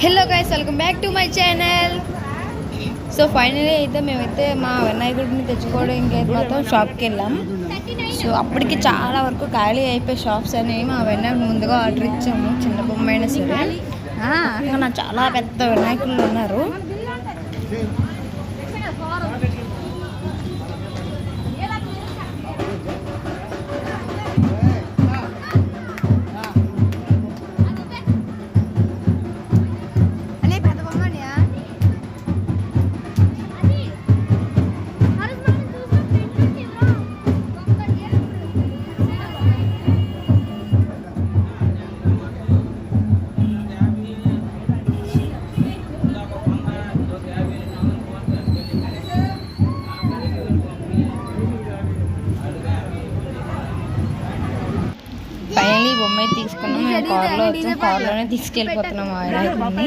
Hello guys, welcome back to my channel. So finally అయితే మేమైతే మా వినాయకుడిని తెచ్చుకోవడానికి అయితే మొత్తం షాప్కి వెళ్ళాం. సో అప్పటికి చాలా వరకు ఖాళీ అయిపోయి షాప్స్ అనేవి. మా వినాయకుడు ముందుగా ఆర్డర్ ఇచ్చాము, చిన్న బొమ్మ అయినా సరే. అక్కడ చాలా పెద్ద వినాయకులు ఉన్నారు. ఫైనలీ బొమ్మ తీసుకున్నాం. మేము కార్లో వచ్చాం, కార్లోనే తీసుకెళ్ళిపోతున్నాం వినాయకుడిని.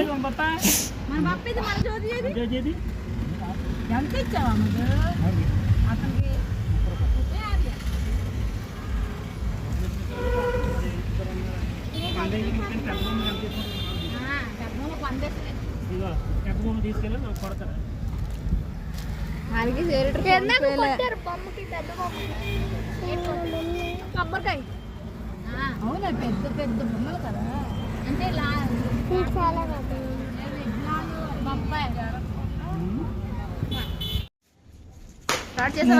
అవునా, పెద్ద పెద్ద బొమ్మలు కదా. అంటే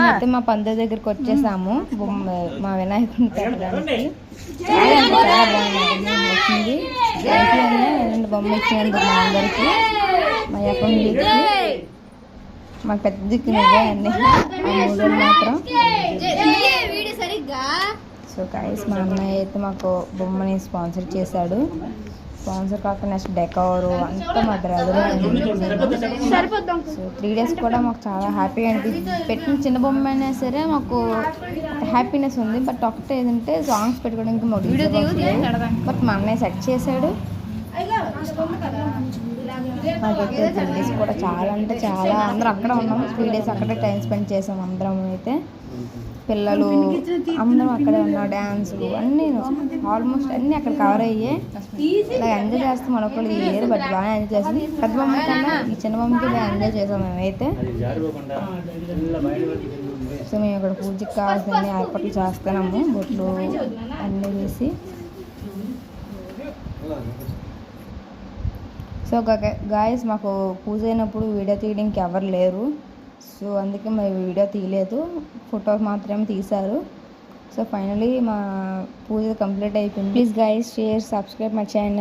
అయితే మా పందిరి దగ్గరికి వచ్చేసాము మా వినాయకుడిని పెట్టడానికి. చాలా బాగుంది. బొమ్మ ఇచ్చినందుకు మా అందరికి, మా అకౌంట్ మాకు పెద్ద దిక్కునిదే అన్ని మూడు మాత్రం. సో గైస్, మా అన్నయ్య అయితే మాకు బొమ్మని స్పాన్సర్ చేశాడు. స్పాన్సర్ కాకుండా నెక్స్ట్ డెకోరు అంతా మా బ్రదర్. సో 3 days కూడా మాకు చాలా హ్యాపీగా అనిపించింది. పెట్టిన చిన్న బొమ్మ అయినా సరే మాకు హ్యాపీనెస్ ఉంది. బట్ ఒకటే ఏంటంటే సాంగ్స్ పెట్టుకోవడానికి మాకు బట్ మా అన్నయ్య సెట్ చేశాడు. మాకైతే 3 days కూడా చాలా అంటే చాలా అందరం అక్కడ ఉన్నాము. 3 days అక్కడే టైం స్పెండ్ చేసాం అందరం. అయితే పిల్లలు అందరం అక్కడే ఉన్నాం. డ్యాన్సులు అన్నీ ఆల్మోస్ట్ అన్నీ అక్కడ కవర్ అయ్యాయి. ఇలా ఎంజాయ్ చేస్తాం అనుకోలేదు ఈ ఇయర్, బట్ బాగా ఎంజాయ్ చేస్తాం. పెద్ద బొమ్మ కన్నా ఈ చిన్న బొమ్మకి బాగా ఎంజాయ్ చేసాం మేమైతే. సో మేము ఇక్కడ పూజకి కావాల్సిన ఏర్పాట్లు చేస్తున్నాము, బొట్లు అన్నీ వేసి. సో గాయస్, మాకు పూజ అయినప్పుడు వీడియో తీయడానికి ఎవరు లేరు. సో అందుకే మరి వీడియో తీయలేదు, ఫోటోస్ మాత్రమే తీశారు. సో ఫైనలీ మా పూజ కంప్లీట్ అయిపోయింది. Please guys, share, subscribe my channel.